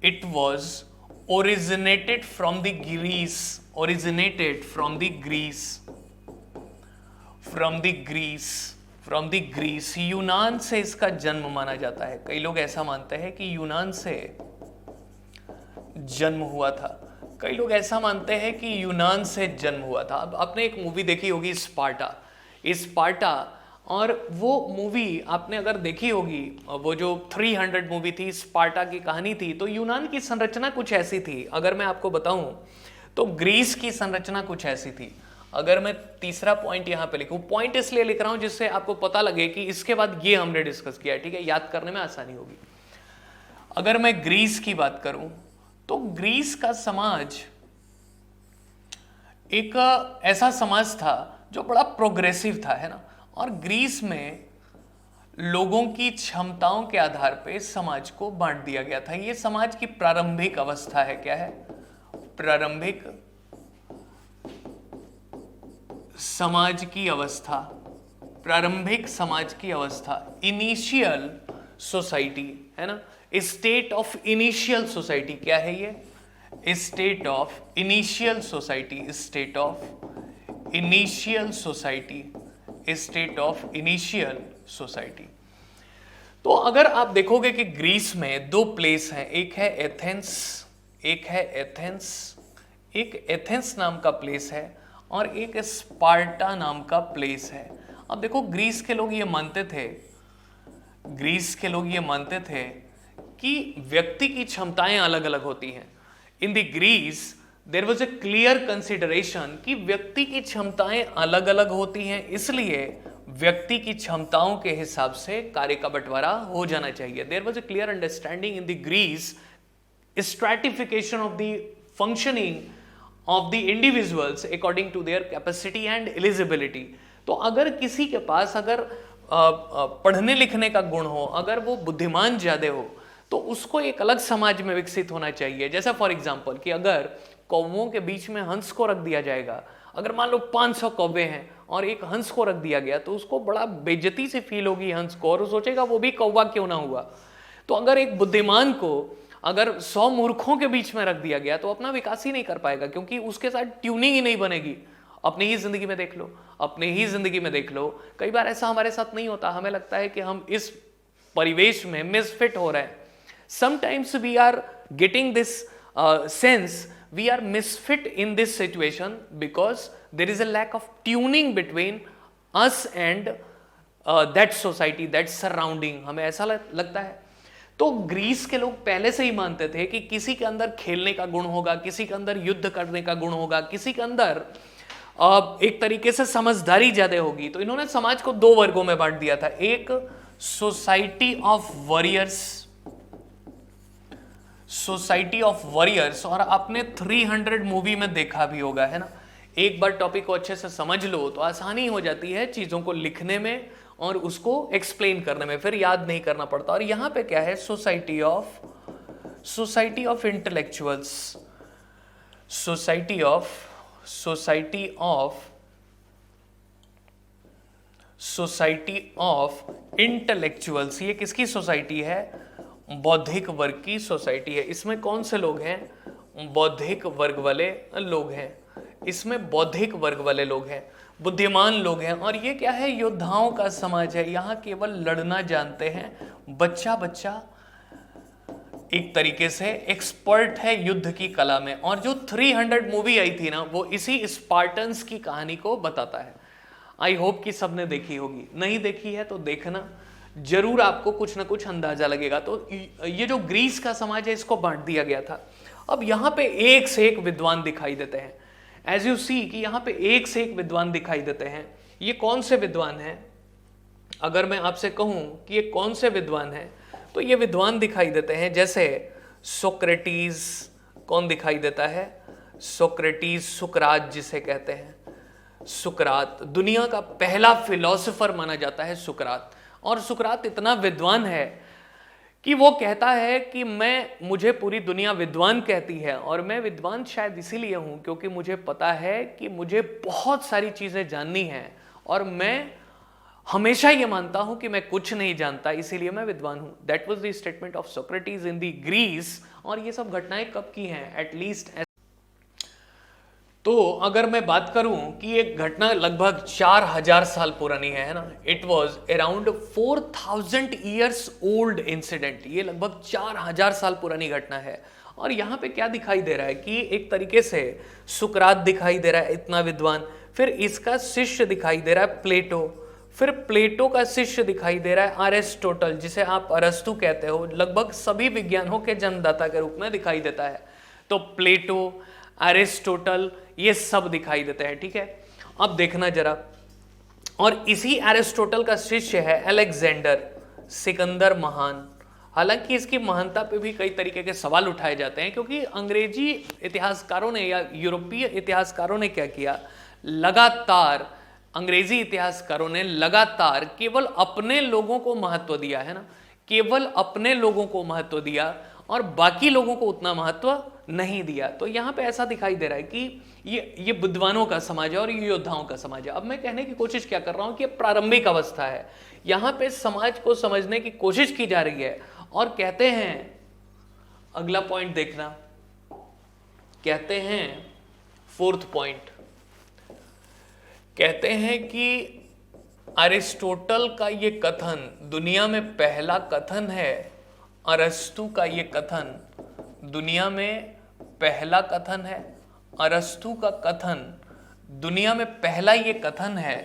It was originated from the Greece. Originated from the Greece. From the Greece. From the Greece. यूनान से इसका जन्म माना जाता है। कई लोग ऐसा मानते हैं कि यूनान से जन्म हुआ था। कई लोग ऐसा मानते हैं कि यूनान से जन्म हुआ था। अब आपने एक मूवी देखी होगी स्पार्टा। स्पार्टा, और वो मूवी आपने अगर देखी होगी, वो जो 300 मूवी थी, स्पार्टा की कहानी थी, तो यूनान की संरचना कुछ ऐसी थी। अगर मैं आपको बताऊं तो ग्रीस की संरचना कुछ ऐसी थी। अगर मैं तीसरा पॉइंट यहां पे लिखूं, पॉइंट इसलिए लिख रहा हूं जिससे आपको पता लगे कि इसके बाद ये हमने डिस्कस किया है, ठीक है, याद करने में आसानी होगी। अगर मैं ग्रीस की बात करूं तो ग्रीस का समाज एक ऐसा समाज था जो बड़ा प्रोग्रेसिव था, है ना। और ग्रीस में लोगों की क्षमताओं के आधार पे समाज को बांट दिया गया था। यह समाज की प्रारंभिक अवस्था है। क्या है? प्रारंभिक समाज की अवस्था। प्रारंभिक समाज की अवस्था, इनिशियल सोसाइटी, है ना। State of initial society. क्या है ये? State of initial society. State of initial society. State of initial society. तो अगर आप देखोगे कि ग्रीस में दो प्लेस हैं, एक है एथेंस, एक है एथेंस, एक एथेंस नाम का प्लेस है और एक स्पार्टा नाम का प्लेस है। अब देखो, ग्रीस के लोग ये मानते थे, ग्रीस के लोग ये मानते थे कि व्यक्ति की क्षमताएं अलग अलग होती हैं। In the Greece there was a clear consideration कि व्यक्ति की क्षमताएं अलग अलग होती हैं, इसलिए व्यक्ति की क्षमताओं के हिसाब से कार्य का बंटवारा हो जाना चाहिए। There was a clear understanding in the Greece stratification of the functioning of the individuals according to their capacity and eligibility. तो अगर किसी के पास अगर पढ़ने लिखने का गुण हो, अगर वो बुद्धिमान ज्यादा हो, तो उसको एक अलग समाज में विकसित होना चाहिए। जैसा फॉर एग्जाम्पल कि अगर कौवों के बीच में हंस को रख दिया जाएगा, अगर मान लो 500 कौवे हैं और एक हंस को रख दिया गया, तो उसको बड़ा बेइज्जती से फील होगी हंस को, और वो सोचेगा वो भी कौवा क्यों ना हुआ। तो अगर एक बुद्धिमान को अगर 100 मूर्खों के बीच में रख दिया गया तो अपना विकास ही नहीं कर पाएगा, क्योंकि उसके साथ ट्यूनिंग ही नहीं बनेगी। अपनी ही जिंदगी में देख लो, अपनी ही जिंदगी में देख लो, कई बार ऐसा हमारे साथ नहीं होता। हमें लगता है कि हम इस परिवेश में मिसफिट हो रहे हैं। Sometimes we are getting this sense we are misfit in this situation because there is a lack of tuning between us and that society, that surrounding। हमें ऐसा लगता है। तो ग्रीस के लोग पहले से ही मानते थे कि किसी के अंदर खेलने का गुण होगा, किसी के अंदर युद्ध करने का गुण होगा, किसी के अंदर एक तरीके से समझदारी ज्यादा होगी। तो इन्होंने समाज को दो वर्गों में बांट दिया था, एक society of warriors, society of warriors. और आपने 300 मूवी में देखा भी होगा, है ना। एक बार टॉपिक को अच्छे से समझ लो तो आसानी हो जाती है चीजों को लिखने में और उसको एक्सप्लेन करने में, फिर याद नहीं करना पड़ता। और यहां पे क्या है? Society of intellectuals, society of intellectuals. ये किसकी सोसाइटी है? बौद्धिक वर्ग की सोसाइटी है। इसमें कौन से लोग हैं? बौद्धिक वर्ग वाले लोग हैं। इसमें बौद्धिक वर्ग वाले लोग हैं, बुद्धिमान लोग हैं। और ये क्या है? योद्धाओं का समाज है। यहां केवल लड़ना जानते हैं। बच्चा एक तरीके से एक्सपर्ट है युद्ध की कला में। और जो 300 मूवी आई थी ना, वो इसी स्पार्टन्स की कहानी को बताता है। आई होप कि सबने देखी होगी, नहीं देखी है तो देखना, जरूर आपको कुछ ना कुछ अंदाजा लगेगा। तो ये जो ग्रीस का समाज है, इसको बांट दिया गया था। अब यहां पे एक से एक विद्वान दिखाई देते हैं। एज यू सी कि यहां पे एक से एक विद्वान दिखाई देते हैं। ये कौन से विद्वान हैं? अगर मैं आपसे कहूं कि ये कौन से विद्वान हैं, तो ये विद्वान दिखाई देते हैं। जैसे सोक्रेटिस, कौन दिखाई देता है? सोक्रेटिस, सुकरात जिसे कहते हैं, सुकरात दुनिया का पहला फिलोसोफर माना जाता है, सुकरात। और सुकरात इतना विद्वान है कि वो कहता है कि मुझे पूरी दुनिया विद्वान कहती है, और मैं विद्वान शायद इसीलिए हूं क्योंकि मुझे पता है कि मुझे बहुत सारी चीजें जाननी हैं, और मैं हमेशा ये मानता हूं कि मैं कुछ नहीं जानता, इसीलिए मैं विद्वान हूं। That was the statement of Socrates in the Greece और ये सब घटनाएं कब की हैं, एटलीस्ट। तो अगर मैं बात करूं कि एक घटना लगभग 4000 साल पुरानी है ना, it was around 4000 years old incident. ये लगभग 4000 साल पुरानी घटना है। और यहाँ पे क्या दिखाई दे रहा है कि एक तरीके से सुकरात दिखाई दे रहा है, इतना विद्वान, फिर इसका शिष्य दिखाई दे रहा है प्लेटो, फिर प्लेटो का शिष्य दिखाई दे रहा है अरिस्टोटल, जिसे आप अरस्तु कहते हो, लगभग सभी विज्ञानों के जन्मदाता के रूप में दिखाई देता है। तो प्लेटो, अरिस्टोटल, ये सब दिखाई देते हैं, ठीक है। अब देखना जरा, और इसी अरिस्टोटल का शिष्य है अलेक्जेंडर, सिकंदर महान। हालांकि इसकी महानता पे भी कई तरीके के सवाल उठाए जाते हैं, क्योंकि अंग्रेजी इतिहासकारों ने या यूरोपीय इतिहासकारों ने क्या किया, लगातार अंग्रेजी इतिहासकारों ने लगातार केवल अपने लोगों को महत्व दिया है ना, केवल अपने लोगों को महत्व दिया और बाकी लोगों को उतना महत्व नहीं दिया। तो यहाँ पे ऐसा दिखाई दे रहा है कि ये विद्वानों का समाज है और ये योद्धाओं का समाज है। अब मैं कहने की कोशिश क्या कर रहा हूँ कि प्रारंभिक अवस्था है, यहाँ पे समाज को समझने की कोशिश की जा रही है। और कहते हैं, अगला पॉइंट देखना, कहते हैं फोर्थ पॉइंट, कहते हैं कि अरिस्टोटल का ये कथन दुनिया में पहला कथन है, अरस्तु का ये कथन दुनिया में पहला कथन है, अरस्तु का कथन दुनिया में पहला ये कथन है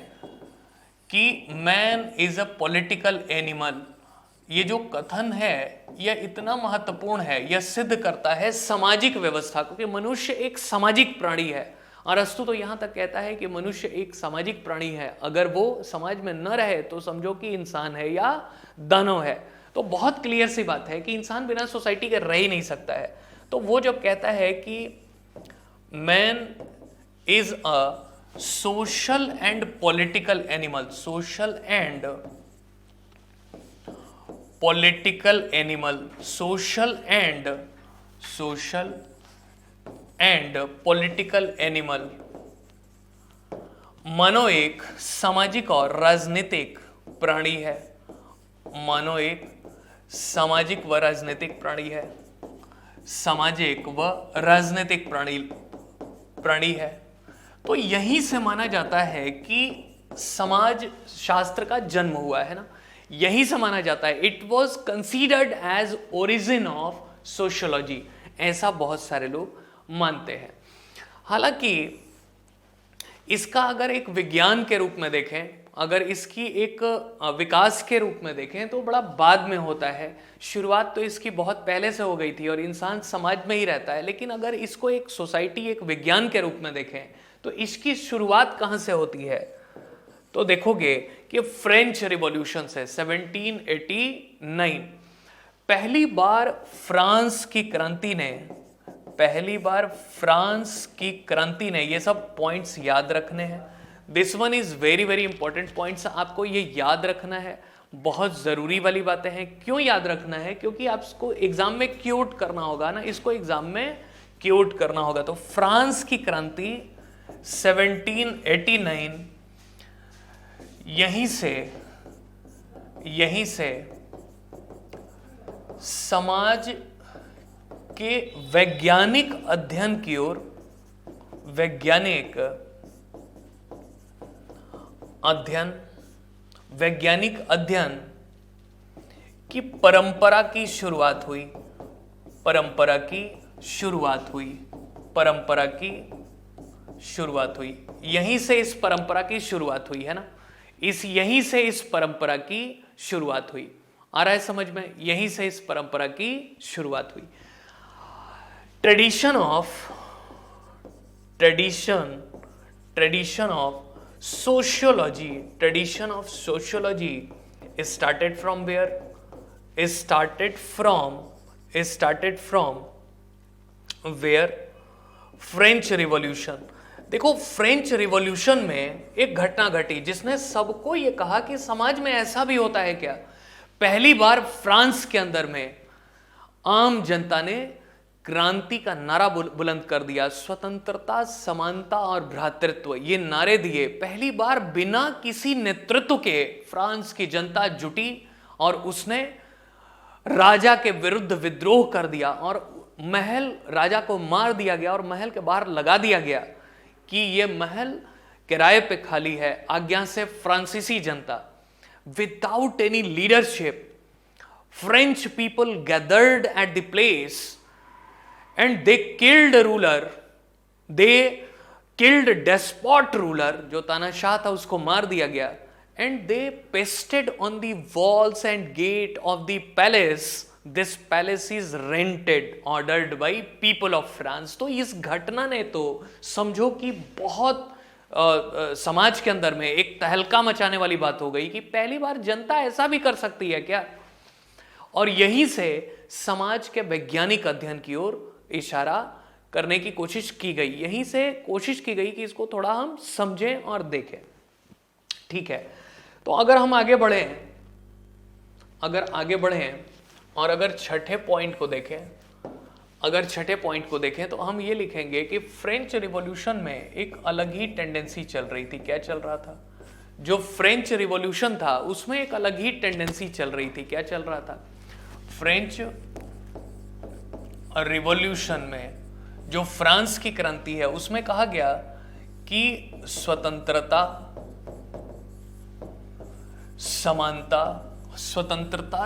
कि man is a political animal. ये जो कथन है यह इतना महत्वपूर्ण है, यह सिद्ध करता है सामाजिक व्यवस्था को कि मनुष्य एक सामाजिक प्राणी है। अरस्तु तो यहां तक कहता है कि मनुष्य एक सामाजिक प्राणी है, अगर वो समाज में न रहे तो समझो कि इंसान है या दानव है। तो बहुत क्लियर सी बात है कि इंसान बिना सोसाइटी के रह ही नहीं सकता है। तो वो जब कहता है कि man is a social and political animal, social and political animal, social and political animal, मानो एक सामाजिक और राजनीतिक प्राणी है, मानो एक सामाजिक व राजनीतिक प्राणी है, सामाजिक व राजनीतिक प्राणी है। तो यहीं से माना जाता है कि समाज शास्त्र का जन्म हुआ है ना, यहीं से माना जाता है। It was considered as origin of sociology, ऐसा बहुत सारे लोग मानते हैं। हालांकि इसका अगर एक विज्ञान के रूप में देखें, अगर इसकी एक विकास के रूप में देखें तो बड़ा बाद में होता है। शुरुआत तो इसकी बहुत पहले से हो गई थी और इंसान समाज में ही रहता है, लेकिन अगर इसको एक सोसाइटी, एक विज्ञान के रूप में देखें तो इसकी शुरुआत कहाँ से होती है, तो देखोगे कि फ्रेंच रिवॉल्यूशन से 1789 पहली बार फ्रांस की क्रांति ने, ये सब पॉइंट्स याद रखने हैं। This one is very very important points, आपको ये याद रखना है, बहुत जरूरी वाली बातें हैं। क्यों याद रखना है, क्योंकि आपको एग्जाम में क्यूट करना होगा ना, इसको एग्जाम में क्यूट करना होगा। तो फ्रांस की क्रांति 1789, यहीं से समाज के वैज्ञानिक अध्ययन की ओर, वैज्ञानिक अध्ययन की परंपरा की शुरुआत हुई। यहीं से इस परंपरा की शुरुआत हुई है ना, यहीं से इस परंपरा की शुरुआत हुई। आ रहा है समझ में, यहीं से इस परंपरा की शुरुआत हुई। Tradition of sociology started from where? Started from where? French revolution. देखो, फ्रेंच रिवॉल्यूशन में एक घटना घटी जिसने सबको ये कहा कि समाज में ऐसा भी होता है क्या। पहली बार फ्रांस के अंदर में आम जनता ने क्रांति का नारा बुलंद कर दिया। स्वतंत्रता, समानता और भ्रातृत्व, ये नारे दिए। पहली बार बिना किसी नेतृत्व के फ्रांस की जनता जुटी और उसने राजा के विरुद्ध विद्रोह कर दिया और महल राजा को मार दिया गया और महल के बाहर लगा दिया गया कि ये महल किराए पे खाली है, आज्ञा से फ्रांसीसी जनता। Without any leadership French people gathered at the place and they killed ruler, they killed despot ruler, जो तानाशाह था उसको मार दिया गया। And they pasted on the walls and gate of the palace, this palace is rented ordered by people of France. तो इस घटना ने तो समझो कि बहुत समाज के अंदर में एक तहलका मचाने वाली बात हो गई कि पहली बार जनता ऐसा भी कर सकती है क्या। और यहीं से समाज के वैज्ञानिक अध्ययन की ओर इशारा करने की कोशिश की गई, यहीं से कोशिश की गई कि इसको थोड़ा हम समझें और देखें। ठीक है, तो अगर हम आगे बढ़े, और अगर छठे पॉइंट को देखें तो हम ये लिखेंगे कि फ्रेंच रिवॉल्यूशन में एक अलग ही टेंडेंसी चल रही थी। क्या चल रहा था? जो फ्रेंच रिवॉल्यूशन था उसमें एक अलग ही टेंडेंसी चल रही थी। क्या चल रहा था? फ्रेंच रिवॉल्यूशन में जो फ्रांस की क्रांति है उसमें कहा गया कि स्वतंत्रता,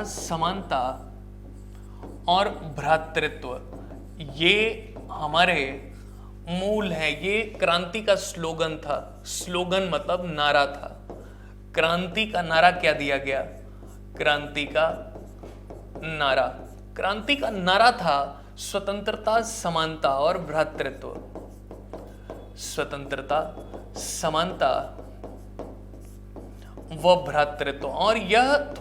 समानता और भ्रातृत्व, ये हमारे मूल हैं। ये क्रांति का स्लोगन था। स्लोगन मतलब नारा था। क्रांति का नारा क्या दिया गया? क्रांति का नारा था स्वतंत्रता, समानता और भ्रातृत्व। स्वतंत्रता, समानता व भ्रातृत्व। और यह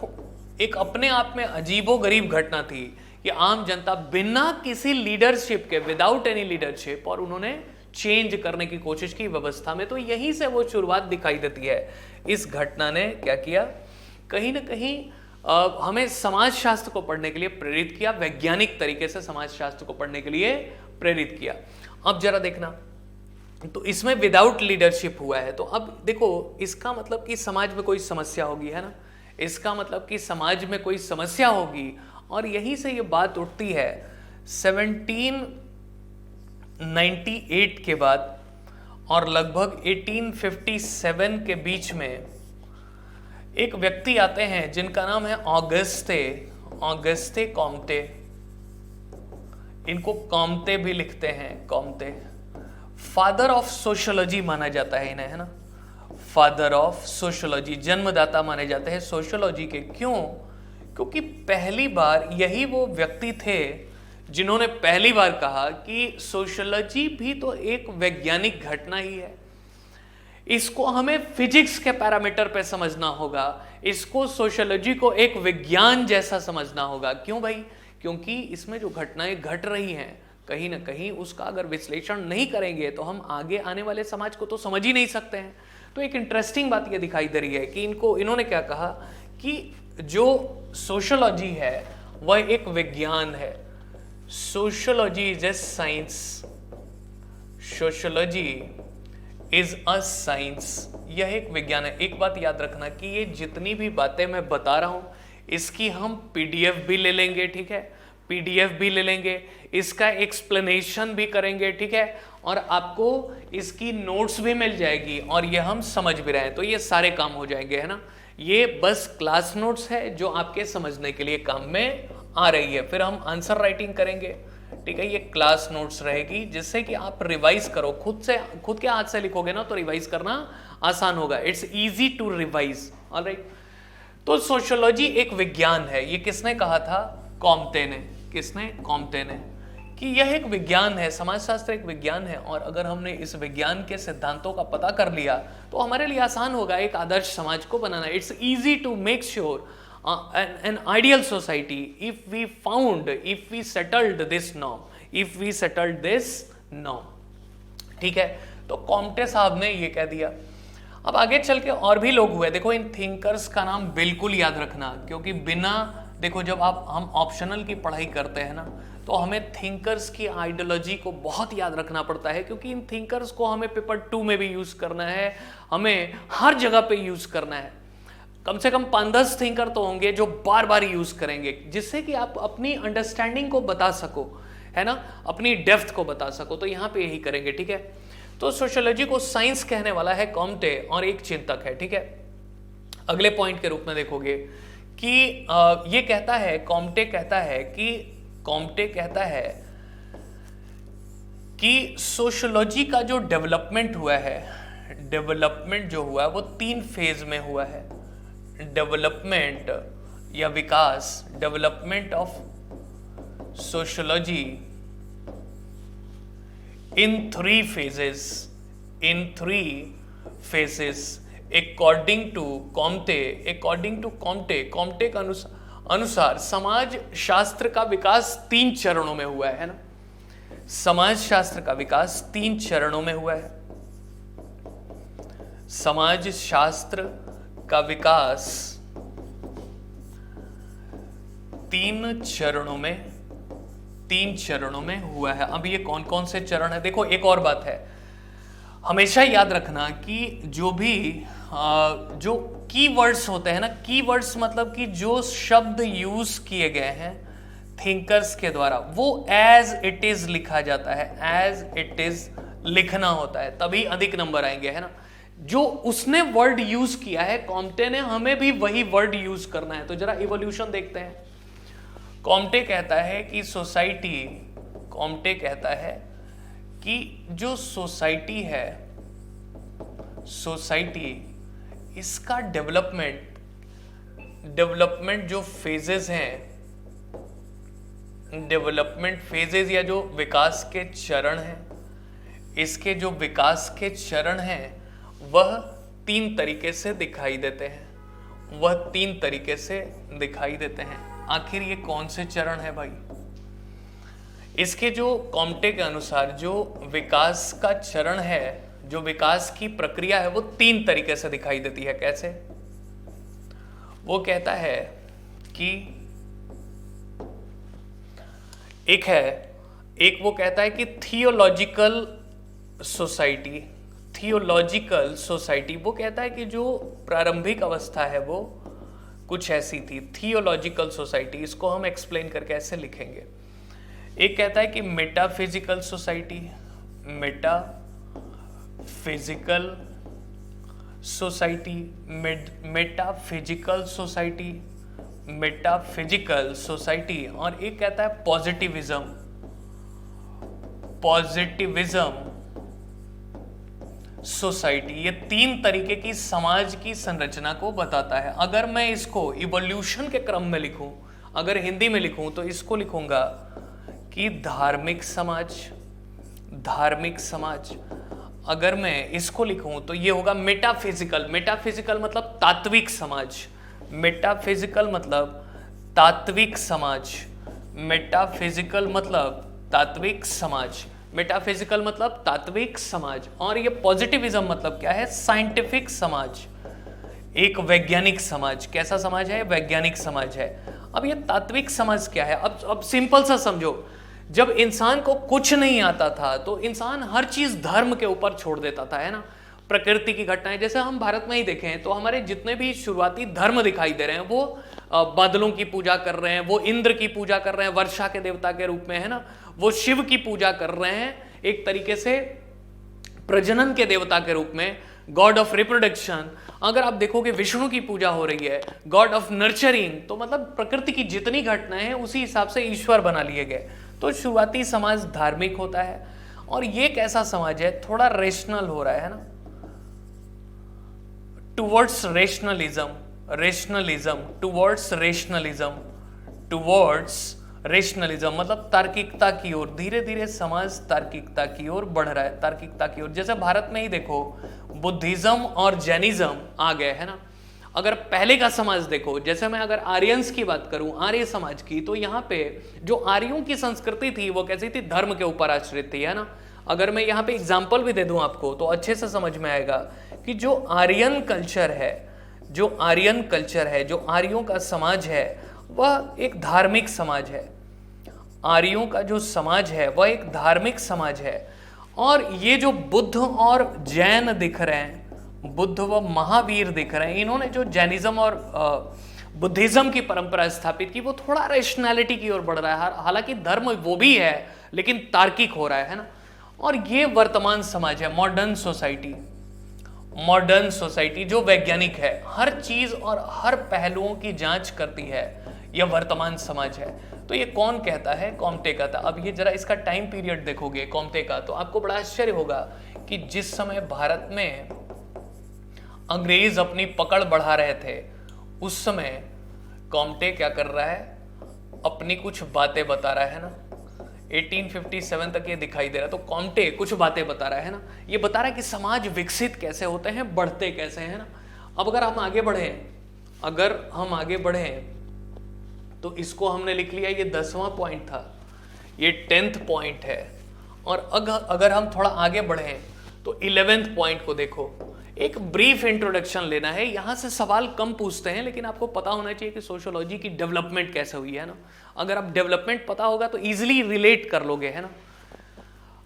एक अपने आप में अजीबोगरीब घटना थी कि आम जनता बिना किसी लीडरशिप के, विदाउट एनी लीडरशिप, और उन्होंने चेंज करने की कोशिश की व्यवस्था में। तो यहीं से वो शुरुआत दिखाई देती है। इस घटना ने क्या किया? कहीं ना कहीं हमें समाजशास्त्र को पढ़ने के लिए प्रेरित किया, वैज्ञानिक तरीके से समाजशास्त्र को पढ़ने के लिए प्रेरित किया। अब जरा देखना, तो इसमें विदाउट लीडरशिप हुआ है। तो अब देखो, इसका मतलब कि समाज में कोई समस्या होगी, है ना। इसका मतलब कि समाज में कोई समस्या होगी, और यहीं से ये बात उठती है 1798 के बाद और लगभग 1857 के बीच में एक व्यक्ति आते हैं जिनका नाम है ऑगस्ते कॉम्टे। इनको कॉम्टे भी लिखते हैं, कॉम्टे। फादर ऑफ सोशियोलॉजी माना जाता है इन्हें, है ना। फादर ऑफ सोशियोलॉजी, जन्मदाता माने जाते हैं सोशियोलॉजी के। क्यों? क्योंकि पहली बार यही वो व्यक्ति थे जिन्होंने पहली बार कहा कि सोशियोलॉजी भी तो एक वैज्ञानिक घटना ही है। इसको हमें फिजिक्स के पैरामीटर पे समझना होगा, इसको सोशियोलॉजी को एक विज्ञान जैसा समझना होगा। क्यों भाई? क्योंकि इसमें जो घटनाएं घट रही हैं कहीं ना कहीं उसका अगर विश्लेषण नहीं करेंगे तो हम आगे आने वाले समाज को तो समझ ही नहीं सकते हैं। तो एक इंटरेस्टिंग बात यह दिखाई दे रही है कि इन्होंने क्या कहा कि जो सोशियोलॉजी है वह एक विज्ञान है। Sociology is a science, sociology is a science, यह एक विज्ञान है। एक बात याद रखना कि ये जितनी भी बातें मैं बता रहा हूं इसकी हम पीडीएफ भी ले लेंगे, ठीक है। पीडीएफ भी ले लेंगे, इसका एक्सप्लेनेशन भी करेंगे, ठीक है, और आपको इसकी नोट्स भी मिल जाएगी और ये हम समझ भी रहे हैं, तो ये सारे काम हो जाएंगे, है ना। ये बस क्लास नोट्स है जो आपके समझने के लिए काम में आ रही है। फिर हम आंसर राइटिंग करेंगे, ठीक है। ये क्लास नोट्स रहेगी जिससे कि आप रिवाइज करो, खुद के हाथ से लिखोगे ना तो रिवाइज करना आसान होगा। It's easy to revise, alright. तो सोशियोलॉजी एक विज्ञान है, ये किसने कहा था? कॉम्टे ने। किसने? कॉम्टे ने, कि यह एक विज्ञान है, समाजशास्त्र एक विज्ञान है। और अगर हमने इस विज्ञान के सिद्धांतों का पता कर लिया तो हमारे लिए आसान होगा एक आदर्श समाज को बनाना। It's easy to make sure an ideal society if we settled this norm, ठीक है। तो कॉम्टे साहब ने ये कह दिया। अब आगे चल के और भी लोग हुए। देखो, इन थिंकर्स का नाम बिल्कुल याद रखना, क्योंकि बिना, देखो जब हम ऑप्शनल की पढ़ाई करते हैं ना तो हमें थिंकर्स की आइडियोलॉजी को बहुत याद रखना पड़ता है, क्योंकि इन थिंकर्स को हमें पेपर 2 में भी यूज करना है, हमें हर जगह पे यूज करना है। कम से कम 5-10 थिंकर तो होंगे जो बार बार यूज करेंगे, जिससे कि आप अपनी अंडरस्टैंडिंग को बता सको, है ना, अपनी डेप्थ को बता सको, तो यहाँ पे यही करेंगे, ठीक है। तो सोशियोलॉजी को साइंस कहने वाला है कॉम्टे और एक चिंतक है, ठीक है। अगले पॉइंट के रूप में देखोगे कि ये कहता है, कॉम्टे कहता है कि सोशियोलॉजी का जो डेवलपमेंट हुआ है, डेवलपमेंट जो हुआ है वो 3 फेज में हुआ है। डेवलपमेंट या विकास, development of sociology in 3 phases according to Comte. Comte का अनुसार समाज शास्त्र का विकास 3 चरणों में हुआ है ना। समाज शास्त्र का विकास 3 चरणों में हुआ है। समाज शास्त्र का विकास 3 चरणों में हुआ है। अब ये कौन कौन से चरण है? देखो, एक और बात है, हमेशा याद रखना कि जो भी जो कीवर्ड्स होते हैं ना, कीवर्ड्स मतलब कि जो शब्द यूज किए गए हैं थिंकर्स के द्वारा, वो एज इट इज लिखा जाता है, एज इट इज लिखना होता है, तभी अधिक नंबर आएंगे, है ना। जो उसने वर्ड यूज किया है कॉम्टे ने, हमें भी वही वर्ड यूज करना है। तो जरा इवोल्यूशन देखते हैं। कॉम्टे कहता है कि जो सोसाइटी है, इसका डेवलपमेंट जो फेजेस हैं, डेवलपमेंट फेजेस या जो विकास के चरण हैं, इसके जो विकास के चरण हैं वह 3 तरीके से दिखाई देते हैं। आखिर ये कौन से चरण है भाई? इसके जो कॉम्टे के अनुसार जो विकास का चरण है, जो विकास की प्रक्रिया है, वो 3 तरीके से दिखाई देती है। कैसे? वो कहता है कि एक वो कहता है कि थियोलॉजिकल सोसाइटी, वो कहता है कि जो प्रारंभिक अवस्था है वो कुछ ऐसी थी, थियोलॉजिकल सोसाइटी। इसको हम एक्सप्लेन करके ऐसे लिखेंगे। एक कहता है कि मेटाफिजिकल सोसाइटी, और एक कहता है पॉजिटिविज्म सोसाइटी। ये 3 तरीके की समाज की संरचना को बताता है। अगर मैं इसको इवोल्यूशन के क्रम में लिखूं, अगर हिंदी में लिखूं तो इसको लिखूंगा कि धार्मिक समाज। अगर मैं इसको लिखूं तो ये होगा मेटाफिजिकल मतलब तात्विक समाज। मेटाफिजिकल मतलब तात्विक समाज। और ये पॉजिटिविज्म मतलब क्या है? साइंटिफिक समाज, एक वैज्ञानिक समाज। कैसा समाज है? वैज्ञानिक समाज है। अब ये तात्विक समाज क्या है? अब सिंपल सा समझो, जब इंसान को कुछ नहीं आता था तो इंसान हर चीज धर्म के ऊपर छोड़ देता था, है ना। प्रकृति की घटनाएं, जैसे हम भारत में ही देखें तो हमारे जितने भी शुरुआती धर्म दिखाई दे रहे हैं वो बादलों की पूजा कर रहे हैं, वो इंद्र की पूजा कर रहे हैं वर्षा के देवता के रूप में, है ना। वो शिव की पूजा कर रहे हैं एक तरीके से प्रजनन के देवता के रूप में, गॉड ऑफ रिप्रोडक्शन। अगर आप देखोगे विष्णु की पूजा हो रही है, गॉड ऑफ नर्चरिंग। तो मतलब प्रकृति की जितनी घटनाएं हैं उसी हिसाब से ईश्वर बना लिए गए। तो शुरुआती समाज धार्मिक होता है। और ये कैसा समाज है? थोड़ा रेशनल हो रहा है ना, टुवर्ड्स रेशनलिज्म मतलब तार्किकता की ओर। धीरे धीरे समाज तार्किकता की ओर बढ़ रहा है, तार्किकता की ओर। जैसे भारत में ही देखो बुद्धिज्म और जैनिज्म आ गए, है ना। अगर पहले का समाज देखो, जैसे मैं अगर आर्यंस की बात करूं, आर्य समाज की, तो यहाँ पे जो आर्यों की संस्कृति थी वो कैसी थी? धर्म के ऊपर आश्रित थी, है ना। अगर मैं यहाँ पे एग्जाम्पल भी दे दूं आपको तो अच्छे से समझ में आएगा कि जो आर्यन कल्चर है, जो आर्यों का समाज है, वह एक धार्मिक समाज है। आर्यों का जो समाज है वह एक धार्मिक समाज है। और ये जो बुद्ध और जैन दिख रहे हैं, बुद्ध व महावीर दिख रहे हैं, इन्होंने जो जैनिज्म और बुद्धिज्म की परंपरा स्थापित की वो थोड़ा रैशनैलिटी की ओर बढ़ रहा है। हालांकि धर्म वो भी है, लेकिन तार्किक हो रहा है ना। और ये वर्तमान समाज है, मॉडर्न सोसाइटी। मॉडर्न सोसाइटी जो वैज्ञानिक है, हर चीज और हर पहलुओं की जांच करती है, यह वर्तमान समाज है। तो ये कौन कहता है? कॉम्टे कहता। अब ये जरा इसका टाइम पीरियड देखोगे कॉम्टे का, तो आपको बड़ा आश्चर्य होगा कि जिस समय भारत में अंग्रेज अपनी पकड़ बढ़ा रहे थे, उस समय कॉम्टे क्या कर रहा है? अपनी कुछ बातें बता रहा है ना। 1857 तक ये दिखाई दे रहा है। तो कॉम्टे कुछ बातें बता रहा है ना, ये बता रहा है कि समाज विकसित कैसे होते हैं, बढ़ते कैसे हैं ना। अब अगर हम आगे बढ़े तो इसको हमने लिख लिया, ये 10वां पॉइंट था, ये 10th पॉइंट है। और अगर हम थोड़ा आगे बढ़े तो 11th पॉइंट को देखो। एक ब्रीफ इंट्रोडक्शन लेना है, यहां से सवाल कम पूछते हैं, लेकिन आपको पता होना चाहिए कि सोशियोलॉजी की डेवलपमेंट कैसे हुई है ना। अगर आप डेवलपमेंट पता होगा तो इजीली रिलेट कर लोगे, है ना।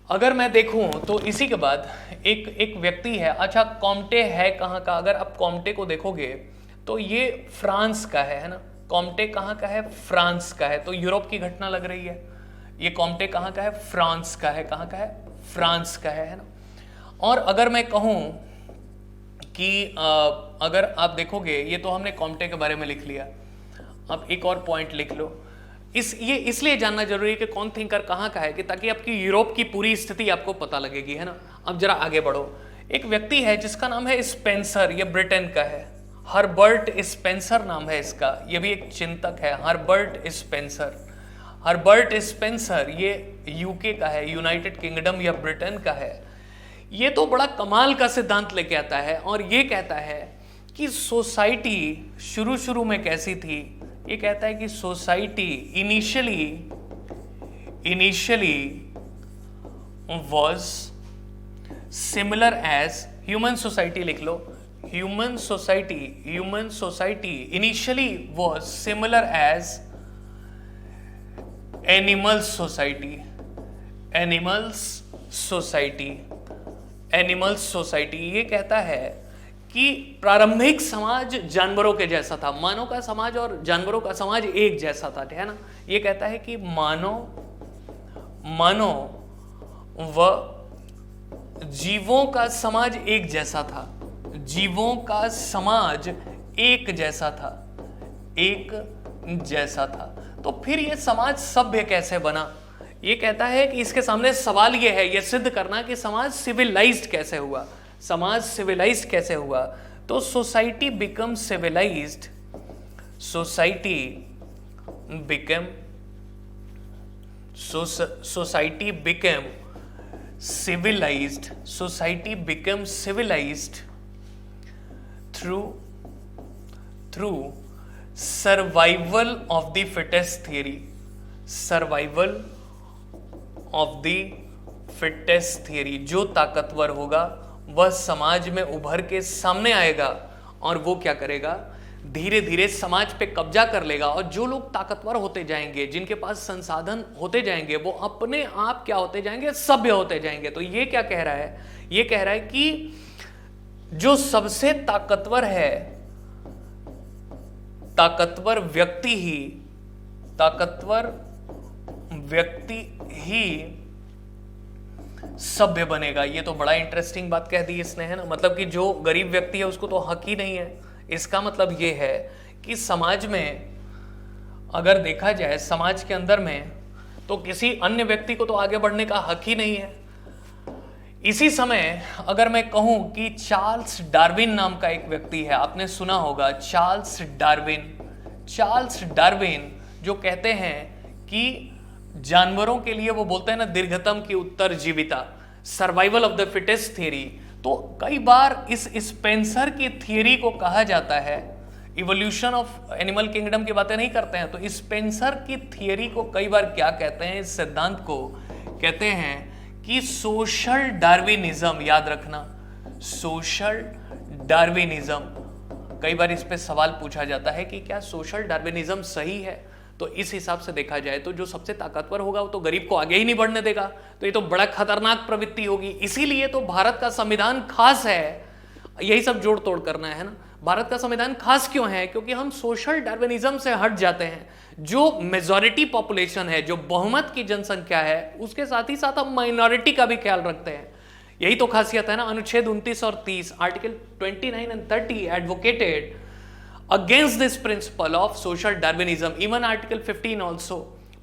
अगर मैं देखूं तो इसी के बाद एक व्यक्ति है। अच्छा, कॉम्टे है कहाँ का? अगर आप कॉम्टे को देखोगे तो ये फ्रांस का है ना। कॉम्टे कहाँ का है? फ्रांस का है। तो यूरोप की घटना लग रही है। ये कॉम्टे कहाँ का है? फ्रांस का है। कहाँ का है? फ्रांस का है ना। और अगर मैं कहूं कि अगर आप देखोगे, ये तो हमने कॉम्टे के बारे में लिख लिया। अब एक और पॉइंट लिख लो। ये इसलिए जानना जरूरी है कि कौन थिंकर कहाँ का है, कि ताकि आपकी यूरोप की पूरी स्थिति आपको पता लगेगी, है ना। अब जरा आगे बढ़ो। एक व्यक्ति है जिसका नाम है स्पेंसर, ये ब्रिटेन का है। हर्बर्ट स्पेंसर नाम है इसका, ये भी एक चिंतक है, हर्बर्ट स्पेंसर। हर्बर्ट स्पेंसर ये यूके का है, यूनाइटेड किंगडम या ब्रिटेन का है। ये तो बड़ा कमाल का सिद्धांत लेके आता है और ये कहता है कि सोसाइटी शुरू में कैसी थी। ये कहता है कि society initially was similar as human society. लिख लो, human society initially was similar as animals society. ये कहता है कि प्रारंभिक समाज जानवरों के जैसा था। मानव का समाज और जानवरों का समाज एक जैसा था, है ना। ये कहता है कि मानव व जीवों का समाज एक जैसा था। जीवों का समाज एक जैसा था। तो फिर ये समाज सभ्य कैसे बना? ये कहता है कि इसके सामने सवाल ये है, ये सिद्ध करना कि समाज सिविलाइज्ड कैसे हुआ। समाज सिविलाइज्ड कैसे हुआ? तो society become civilised, society become civilised through survival of the fittest theory. Survival of the fittest theory. जो ताकतवर होगा वह समाज में उभर के सामने आएगा और वो क्या करेगा? धीरे धीरे समाज पे कब्जा कर लेगा। और जो लोग ताकतवर होते जाएंगे, जिनके पास संसाधन होते जाएंगे, वो अपने आप क्या होते जाएंगे? सभ्य होते जाएंगे। तो ये क्या कह रहा है? ये कह रहा है कि जो सबसे ताकतवर है, ताकतवर व्यक्ति ही सभ्य बनेगा। ये तो बड़ा इंटरेस्टिंग बात कह दी इसने, है ना। मतलब कि जो गरीब व्यक्ति है उसको तो हक ही नहीं है। इसका मतलब ये है कि समाज में अगर देखा जाए, समाज के अंदर में, तो किसी अन्य व्यक्ति को तो आगे बढ़ने का हक ही नहीं है। इसी समय अगर मैं कहूं कि चार्ल्स डार्विन नाम का एक व्यक्ति है, आपने सुना होगा चार्ल्स डार्विन जो कहते हैं कि जानवरों के लिए, वो बोलते हैं ना, दीर्घतम की उत्तरजीविता, survival of the fittest theory. तो कई बार इस स्पेंसर की थियरी को कहा जाता है, इवोल्यूशन ऑफ एनिमल किंगडम की बातें नहीं करते हैं, तो स्पेंसर की थियरी को कई बार क्या कहते हैं? इस सिद्धांत को कहते हैं कि सोशल डार्विनिज्म। याद रखना, सोशल डार्विनिज्म। कई बार इस पे सवाल पूछा जाता है कि क्या सोशल डार्विनिज्म सही है? तो इस हिसाब से देखा जाए तो जो सबसे ताकतवर होगा वो तो गरीब को आगे ही नहीं बढ़ने देगा। तो ये तो बड़ा खतरनाक प्रवृत्ति होगी। इसीलिए तो भारत का संविधान खास है। यही सब जोड़ तोड़ करना है ना। भारत का संविधान खास क्यों है? क्योंकि हम सोशल डार्विनिज्म से हट जाते हैं। जो मेजॉरिटी पॉपुलेशन है, जो बहुमत की जनसंख्या है, उसके साथ ही साथ हम माइनॉरिटी का भी ख्याल रखते हैं। यही तो खासियत है ना। अनुच्छेद 29 और 30, article 29 and 30 advocated against this principle of social Darwinism, even article 15 also.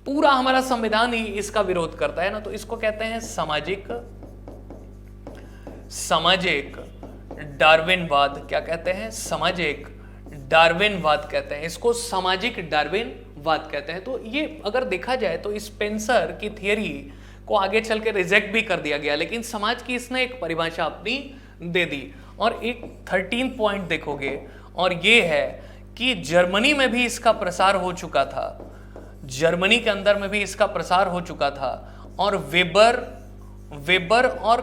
पूरा हमारा संविधान ही इसका विरोध करता है ना। तो इसको कहते हैं सामाजिक डार्विनवाद। क्या कहते हैं? सामाजिक डार्विनवाद कहते हैं इसको, सामाजिक डार्विनवाद कहते हैं। तो ये अगर देखा जाए तो स्पेंसर की थियरी को आगे चल के रिजेक्ट भी कर दिया गया, लेकिन समाज की इसने एक परिभाषा अपनी दे दी। और एक 13 पॉइंट देखोगे, और ये है कि जर्मनी में भी इसका प्रसार हो चुका था, जर्मनी के अंदर में भी इसका प्रसार हो चुका था। और वेबर और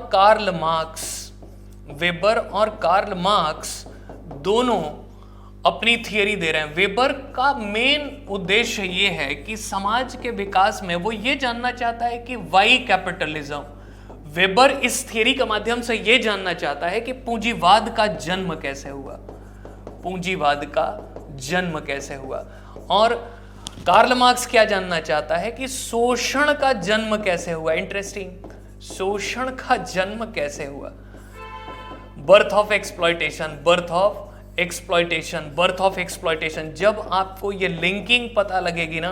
कार्ल मार्क्स दोनों अपनी थियरी दे रहे हैं। वेबर का मेन उद्देश्य ये है कि समाज के विकास में वो ये जानना चाहता है कि वाई कैपिटलिज्म। वेबर इस थियरी के माध्यम से ये जानना चाहता है कि पूंजीवाद का जन्म कैसे हुआ, पूंजीवाद का जन्म कैसे हुआ। और कार्ल मार्क्स क्या जानना चाहता है कि शोषण का जन्म कैसे हुआ। इंटरेस्टिंग, शोषण का जन्म कैसे हुआ। Birth of exploitation. जब आपको ये लिंकिंग पता लगेगी ना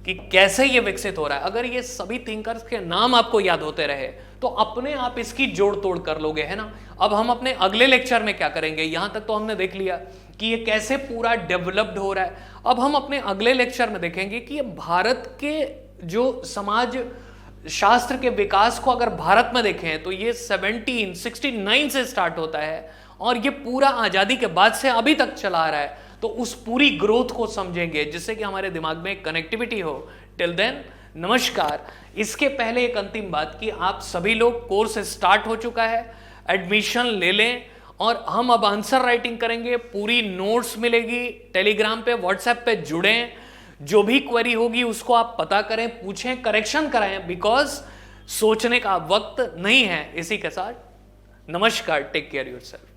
कि कैसे ये विकसित हो रहा है, अगर ये सभी थिंकर्स के नाम आपको याद होते रहे तो अपने आप इसकी जोड़ तोड़ कर लोगे, है ना। अब हम अपने अगले लेक्चर में क्या करेंगे, यहां तक तो हमने देख लिया कि ये कैसे पूरा डेवलप्ड हो रहा है। अब हम अपने अगले लेक्चर में देखेंगे कि ये भारत के जो समाज शास्त्र के विकास को अगर भारत में देखें तो ये 1769 से स्टार्ट होता है और ये पूरा आजादी के बाद से अभी तक चला आ रहा है। तो उस पूरी ग्रोथ को समझेंगे जिससे कि हमारे दिमाग में कनेक्टिविटी हो। टिल देन नमस्कार। इसके पहले एक अंतिम बात कि आप सभी लोग, कोर्स स्टार्ट हो चुका है, एडमिशन ले लें और हम अब आंसर राइटिंग करेंगे। पूरी नोट्स मिलेगी, टेलीग्राम पे, व्हाट्सएप पे जुड़ें। जो भी क्वेरी होगी उसको आप पता करें, पूछें, करेक्शन कराएं, बिकॉज सोचने का वक्त नहीं है। इसी के साथ नमस्कार, टेक केयर योरसेल्फ।